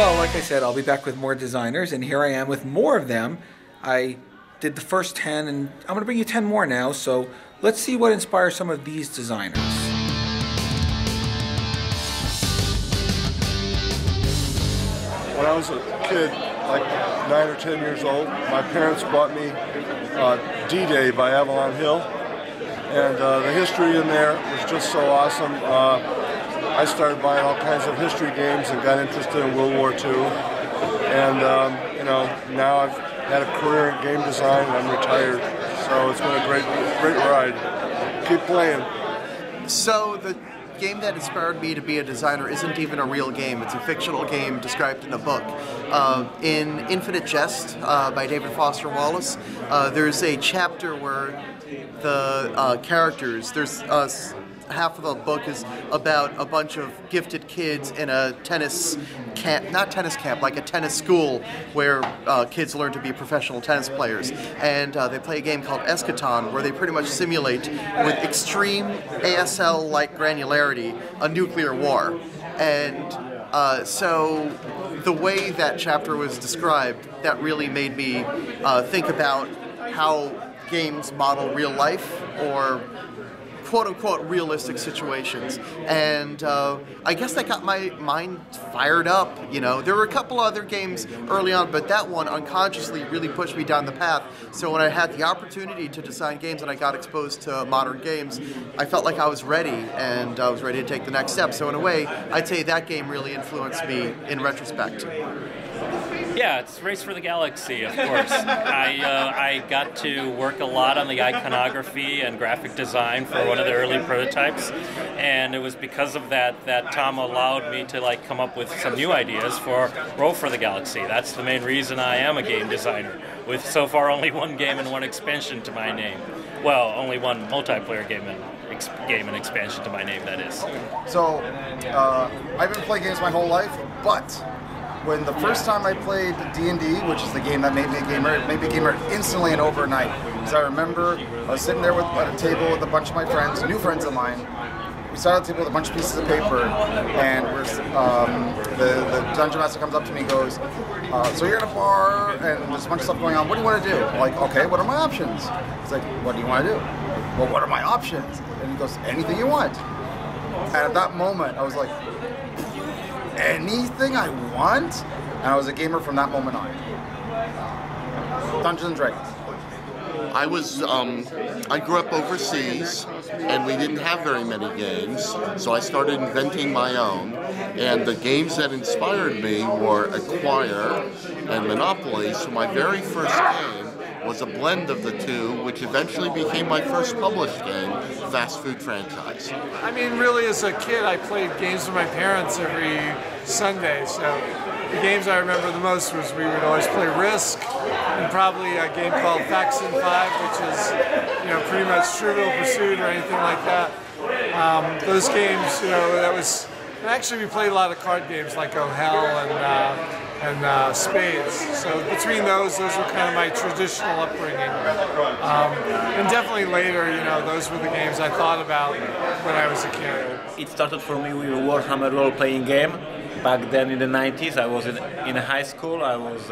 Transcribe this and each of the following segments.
Well, like I said, I'll be back with more designers, and here I am with more of them. I did the first 10, and I'm going to bring you 10 more now, so let's see what inspires some of these designers. When I was a kid, like 9 or 10 years old, my parents bought me D-Day by Avalon Hill, and the history in there was just so awesome. I started buying all kinds of history games and got interested in World War II. And, you know, now I've had a career in game design and I'm retired. So it's been a great ride. Keep playing. So the game that inspired me to be a designer isn't even a real game. It's a fictional game described in a book. In Infinite Jest by David Foster Wallace, there's a chapter where the characters, there's half of the book is about a bunch of gifted kids in a tennis camp, not tennis camp, like a tennis school where kids learn to be professional tennis players. And they play a game called Eschaton where they pretty much simulate with extreme ASL-like granularity a nuclear war. And so the way that chapter was described, that really made me think about how games model real life or quote-unquote realistic situations, and I guess that got my mind fired up. You know, there were a couple other games early on, but that one unconsciously really pushed me down the path. So when I had the opportunity to design games and I got exposed to modern games, I felt like I was ready, and I was ready to take the next step. So in a way, I'd say that game really influenced me in retrospect. Yeah, it's Race for the Galaxy, of course. I got to work a lot on the iconography and graphic design for one of the early prototypes, and it was because of that that Tom allowed me to come up with some new ideas for Roll for the Galaxy. That's the main reason I am a game designer, with so far only one game and one expansion to my name. Well, only one multiplayer game and expansion to my name, that is. So, I've been playing games my whole life, but when the first time I played D&D, which is the game that made me a gamer, it made me a gamer instantly and overnight. Because I remember I was sitting there at a table with a bunch of my friends, new friends of mine. We sat at a table with a bunch of pieces of paper, and the dungeon master comes up to me and goes, so you're in a bar, and there's a bunch of stuff going on. What do you want to do? I'm like, okay, what are my options? He's like, what do you want to do? Well, what are my options? And he goes, anything you want. And at that moment, I was like, anything I want? And I was a gamer from that moment on. Dungeons and Dragons. I grew up overseas, and we didn't have very many games, so I started inventing my own. And the games that inspired me were Acquire and Monopoly, so my very first game was a blend of the two, which eventually became my first published game, Fast Food Franchise. I mean, really, as a kid, I played games with my parents every Sunday, so the games I remember the most was we would always play Risk, and probably a game called Faction 5, which is, pretty much Trivial Pursuit or anything like that. Those games, that was, and actually we played a lot of card games like Oh Hell and Spades. So between those were kind of my traditional upbringing. And definitely later, those were the games I thought about when I was a kid. It started for me with a Warhammer role-playing game. Back then in the 90s, I was in high school. I was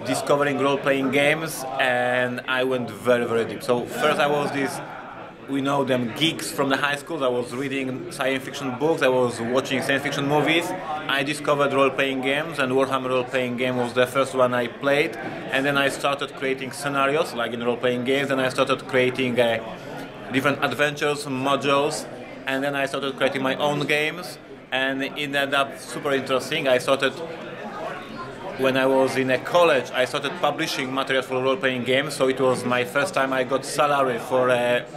discovering role-playing games, and I went very, very deep. So first I was we know them geeks from the high school. I was reading science fiction books, I was watching science fiction movies. I discovered role-playing games, and Warhammer role-playing game was the first one I played. And then I started creating scenarios, like in role-playing games, and I started creating different adventures, modules, and then I started creating my own games, and it ended up super interesting. When I was in a college, I started publishing materials for role-playing games, so it was my first time I got salary for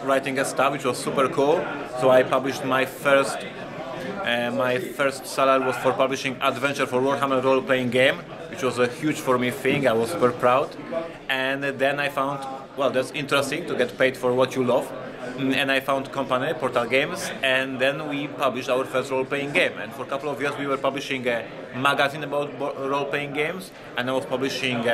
writing a stuff, which was super cool. So I published my first salary was for publishing adventure for Warhammer role-playing game, which was a huge for me thing. I was super proud. And then I found, well, that's interesting to get paid for what you love. And I found company, Portal Games, and then we published our first role-playing game. And for a couple of years we were publishing a magazine about role-playing games, and I was publishing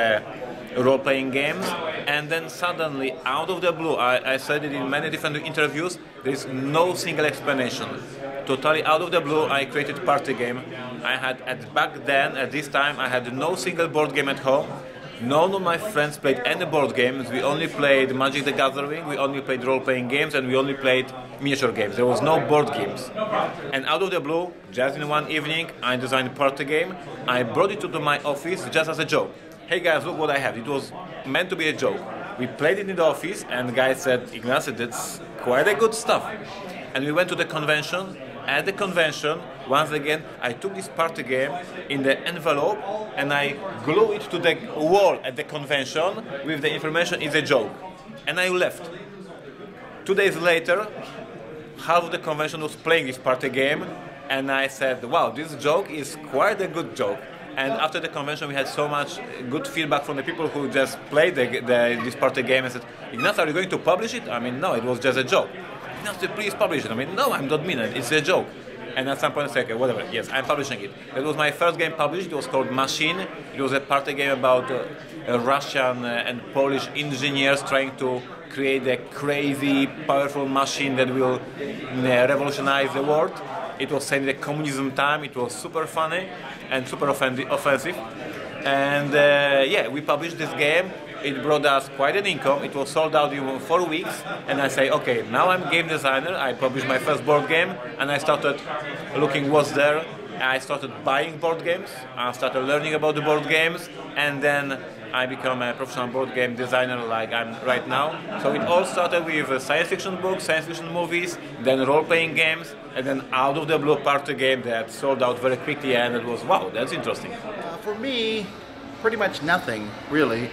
role-playing games. And then suddenly, out of the blue, I said it in many different interviews, there is no single explanation totally out of the blue, I created party game. I had, back then, at this time, I had no single board game at home. None of my friends played any board games. We only played Magic the Gathering, we only played role-playing games, and we only played miniature games. There was no board games. And out of the blue, just in one evening, I designed a party game. I brought it to my office just as a joke. Hey guys, look what I have. It was meant to be a joke. We played it in the office, and the guy said, Ignacy, that's quite a good stuff. And we went to the convention. At the convention, once again, I took this party game in the envelope and I glued it to the wall at the convention with the information it's a joke. And I left. 2 days later, half of the convention was playing this party game, and I said, wow, this joke is quite a good joke. And after the convention, we had so much good feedback from the people who just played this party game and said, Ignacy, are you going to publish it? I mean, no, it was just a joke. Ignacy, please publish it. I mean, no, I'm not mean it. It's a joke. And at some point I said, okay, whatever, yes, I'm publishing it. That was my first game published. It was called Machine. It was a party game about Russian and Polish engineers trying to create a crazy, powerful machine that will revolutionize the world. It was set in the communism time. It was super funny and super offensive. And yeah, we published this game. It brought us quite an income. It was sold out in 4 weeks. And I say, okay, now I'm game designer. I published my first board game, and I started looking what's there. I started buying board games. I started learning about the board games, and then I became a professional board game designer like I'm right now. So it all started with science fiction books, science fiction movies, then role-playing games, and then out of the blue party game that sold out very quickly, and it was, wow, that's interesting. For me, pretty much nothing, really.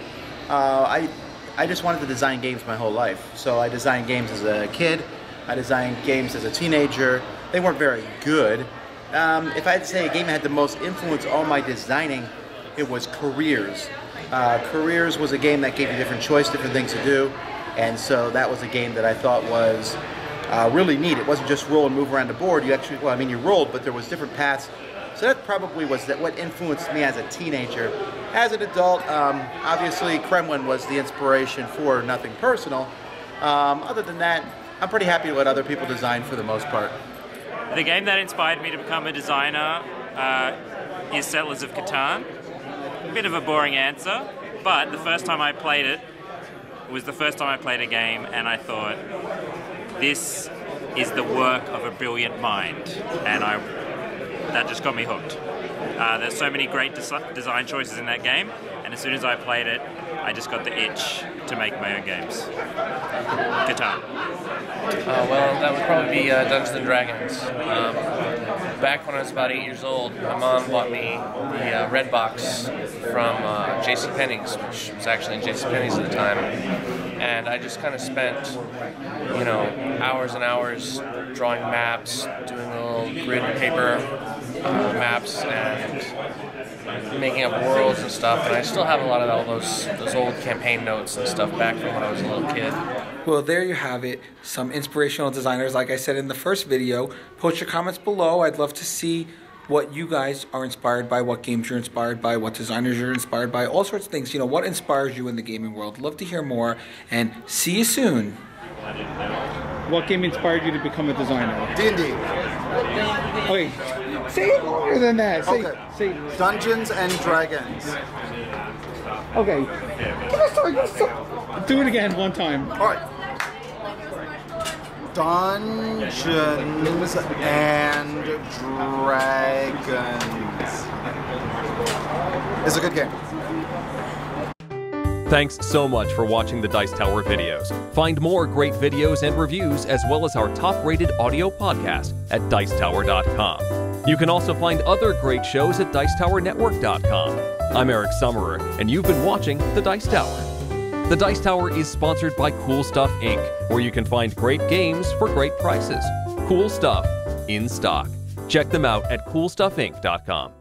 I just wanted to design games my whole life. So I designed games as a kid, I designed games as a teenager. They weren't very good. If I had to say a game that had the most influence on my designing, it was Careers. Careers was a game that gave you different choice, different things to do, and so that was a game that I thought was really neat. It wasn't just roll and move around the board. You actually, well, I mean, you rolled, but there was different paths. So that probably was what influenced me as a teenager. As an adult, obviously Kremlin was the inspiration for Nothing Personal. Other than that, I'm pretty happy with what other people design for the most part. The game that inspired me to become a designer is Settlers of Catan. A bit of a boring answer, but the first time I played it was the first time I played a game, and I thought, this is the work of a brilliant mind, and that just got me hooked. There's so many great design choices in that game, and as soon as I played it, I just got the itch to make my own games. Catan. Well, that would probably be Dungeons and Dragons. Back when I was about 8 years old, my mom bought me the red box from JCPenney's, which was actually in JCPenney's at the time. And I just kind of spent, you know, hours and hours drawing maps, doing little grid paper maps, and making up worlds and stuff. And I still have a lot of all those old campaign notes and stuff back from when I was a little kid. Well, there you have it. Some inspirational designers, like I said in the first video. Post your comments below. I'd love to see what you guys are inspired by, what games you're inspired by, what designers you're inspired by, all sorts of things. You know, what inspires you in the gaming world. Love to hear more, and see you soon. What game inspired you to become a designer? D&D. Okay, say it longer than that. Say Dungeons and Dragons. Okay, give us some. Do it again one time. All right. Dungeons and Dragons. It's a good game. Thanks so much for watching the Dice Tower videos. Find more great videos and reviews, as well as our top-rated audio podcast at Dicetower.com. You can also find other great shows at Dicetowernetwork.com. I'm Eric Summerer, and you've been watching The Dice Tower. The Dice Tower is sponsored by Cool Stuff Inc., where you can find great games for great prices. Cool stuff in stock. Check them out at CoolStuffInc.com.